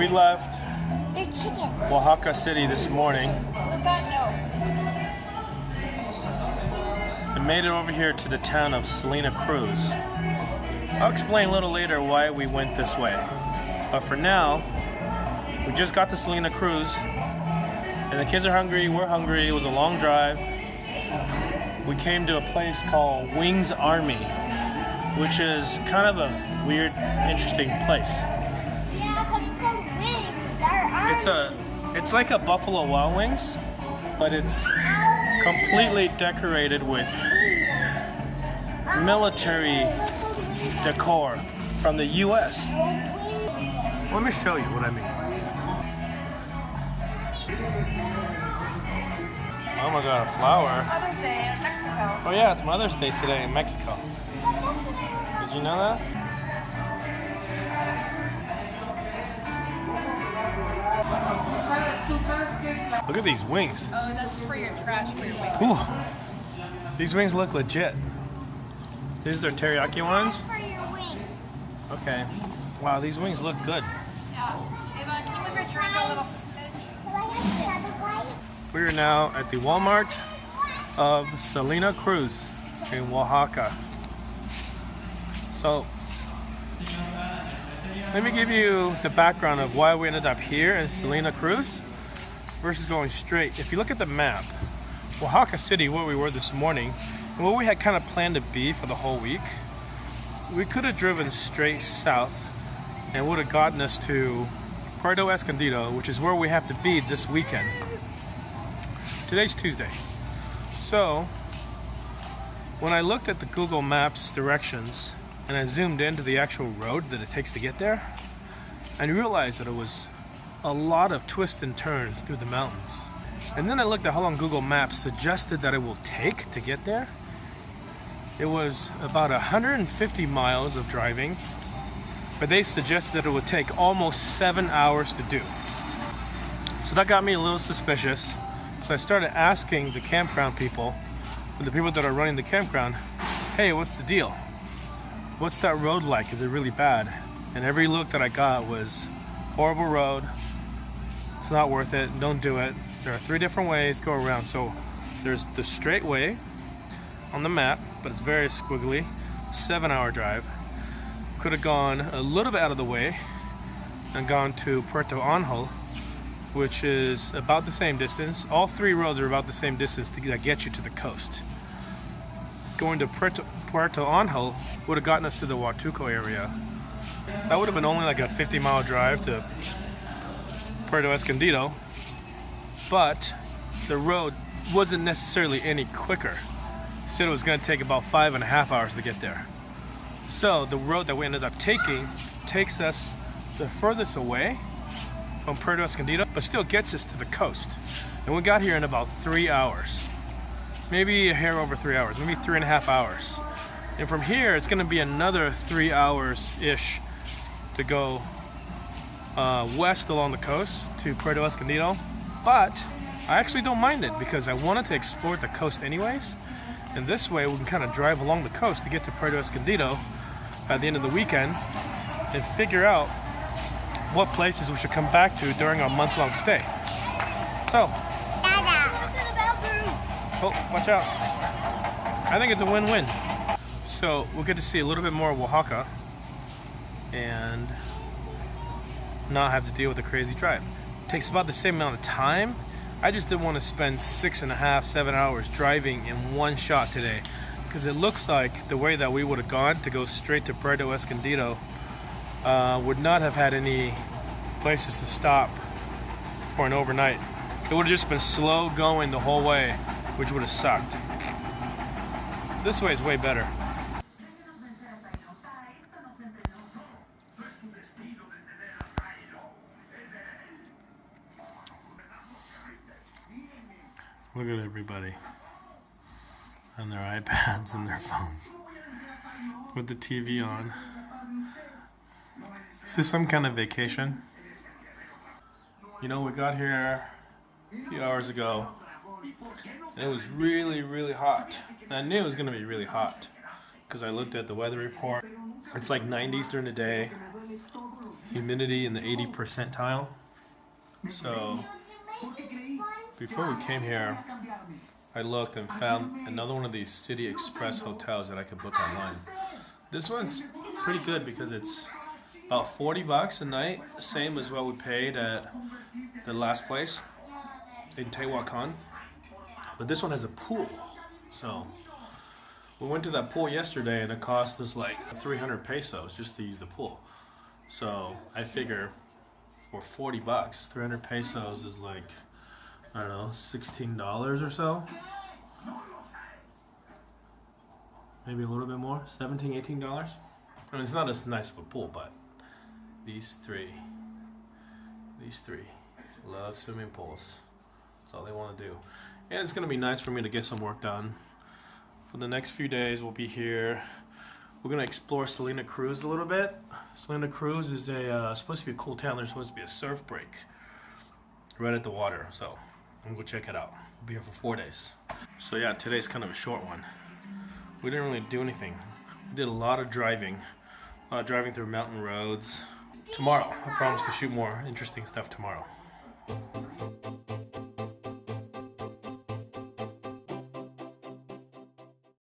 we left They're chickens. Oaxaca City this morning and made it over here to the town of Salina Cruz. I'll explain a little later why we went this way. But for now, we just got to Salina Cruz and the kids are hungry, we're hungry, it was a long drive. We came to a place called Wings Army, which is kind of a weird, interesting place. Yeah, because it's called Wings. They're It's like a Buffalo Wild Wings, but it's completely decorated with military decor from the US. Let me show you what I mean. Oh my god, a flower. Mother's Day in Mexico. Oh yeah, it's Mother's Day today in Mexico. Did you know that? Look at these wings. Oh, that's for your trash for your wings. Ooh. These wings look legit. These are teriyaki ones? for your wings. Okay. Wow, these wings look good. Yeah. Ava, can you move your drink a little smidge? Will I have the other white? We are now at the Walmart of Salina Cruz in Oaxaca. So, let me give you the background of why we ended up here in Salina Cruz versus going straight. If you look at the map, Oaxaca City, where we were this morning, and what we had kind of planned to be for the whole week, we could have driven straight south and would have gotten us to Puerto Escondido, which is where we have to be this weekend. Today's Tuesday. So, when I looked at the Google Maps directions and I zoomed into the actual road that it takes to get there, I realized that it was a lot of twists and turns through the mountains. And then I looked at how long Google Maps suggested that it will take to get there. It was about 150 miles of driving, but they suggested that it would take almost 7 hours to do. So that got me a little suspicious. So I started asking the campground people, the people that are running the campground, hey, what's the deal? What's that road like? Is it really bad? And every look that I got was horrible road. It's not worth it. Don't do it. There are 3 different ways to go around. So there's the straight way on the map, but it's very squiggly. 7-hour drive. Could have gone a little bit out of the way and gone to Puerto Angel, which is about the same distance. All 3 roads are about the same distance to get you to the coast. Going to Puerto Angel would have gotten us to the Huatuco area. That would have been only like a 50-mile drive to Puerto Escondido, but the road wasn't necessarily any quicker. It said it was going to take about 5.5 hours to get there. So the road that we ended up taking takes us the furthest away from Puerto Escondido, but still gets us to the coast. And we got here in about 3 hours. Maybe a hair over 3 hours, maybe 3.5 hours. And from here, it's gonna be another 3 hours-ish to go west along the coast to Puerto Escondido. But I actually don't mind it because I wanted to explore the coast anyways. And this way we can kind of drive along the coast to get to Puerto Escondido at the end of the weekend and figure out what places we should come back to during our month-long stay. So, oh, watch out. I think it's a win-win. So we'll get to see a little bit more of Oaxaca and not have to deal with a crazy drive. It takes about the same amount of time. I just didn't want to spend 6.5, 7 hours driving in one shot today, because it looks like the way that we would have gone to go straight to Puerto Escondido would not have had any places to stop for an overnight. It would have just been slow going the whole way, which would have sucked. This way is way better. Look at everybody on their iPads and their phones with the TV on. Is this some kind of vacation? You know, we got here a few hours ago and it was really, really hot. And I knew it was going to be really hot because I looked at the weather report. It's like 90s during the day humidity in the 80 percentile. So before we came here, I looked and found another one of these City Express hotels that I could book online. This one's pretty good because it's about $40 a night, same as what we paid at the last place in Tehuacan. But this one has a pool. So we went to that pool yesterday and it cost us like 300 pesos just to use the pool. So I figure for $40, 300 pesos is like, I don't know, $16 or so. Maybe a little bit more, $17, $18. I mean, it's not as nice of a pool, but these three love swimming pools. That's all they want to do. And it's going to be nice for me to get some work done. For the next few days, we'll be here. We're going to explore Salina Cruz a little bit. Salina Cruz is supposed to be a cool town. There's supposed to be a surf break right at the water. So I'm going to go check it out. We'll be here for 4 days. So yeah, today's kind of a short one. We didn't really do anything. We did a lot of driving. Driving through mountain roads. Tomorrow, I promise to shoot more interesting stuff tomorrow.